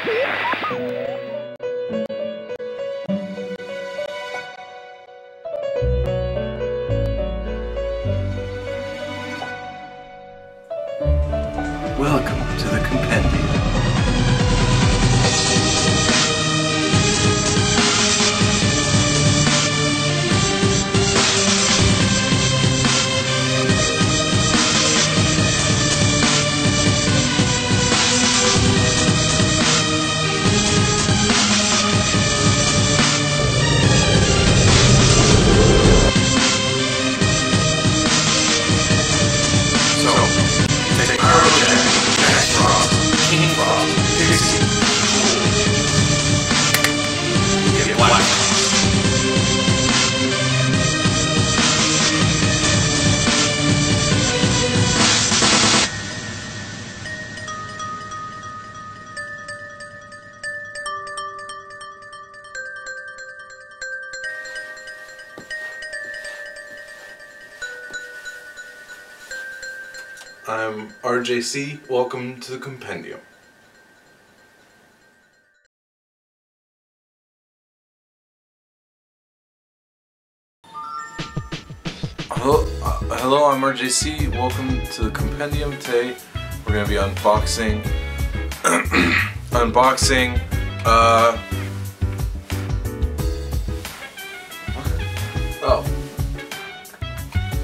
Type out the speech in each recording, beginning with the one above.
Welcome to the Compendium. I'm RJC, welcome to the Compendium. Hello, I'm RJC, welcome to the Compendium. Today we're going to be unboxing,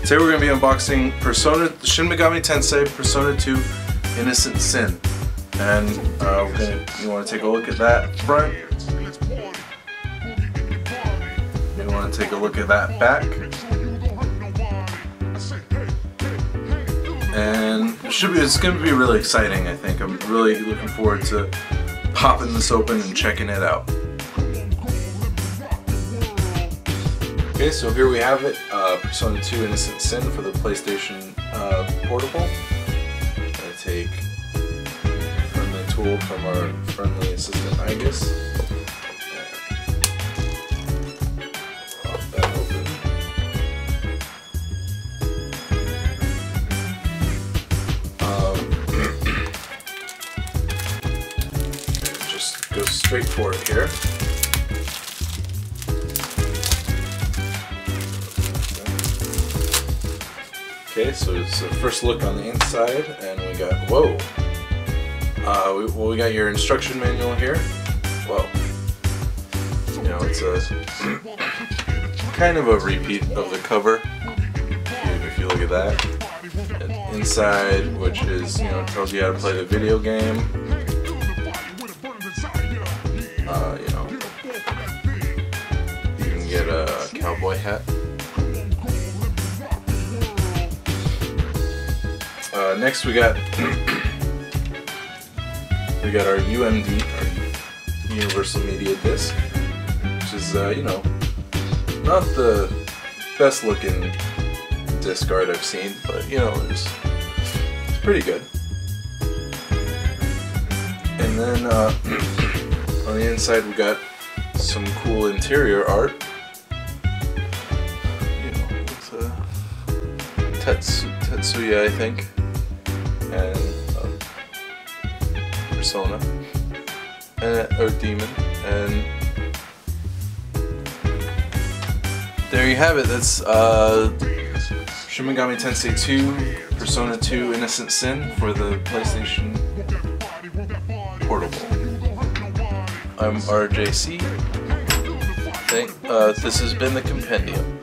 Today we're going to be unboxing Shin Megami Tensei Persona 2 Innocent Sin. And you want to take a look at that front. You want to take a look at that back. And it's going to be really exciting, I think. I'm really looking forward to popping this open and checking it out. Okay, so here we have it, Persona 2 Innocent Sin for the PlayStation Portable. I'm going to take a friendly tool from our friendly assistant Igus. Pop that open. Just go straight for it here. Okay, so it's a first look on the inside, and we got, whoa! We got your instruction manual here. Whoa. You know, it's a kind of a repeat of the cover, if you look at that. And inside, which is, you know, tells you how to play the video game. You know, you can get a cowboy hat. Next we got our UMD, our Universal Media Disc, which is you know, not the best looking disc art I've seen, but you know, it's pretty good. And then on the inside we got some cool interior art. You know, it's Tetsuya, I think. And Persona, or Demon, and there you have it. That's Shin Megami Tensei 2 Persona 2 Innocent Sin for the PlayStation Portable. I'm RJC. This has been the Compendium.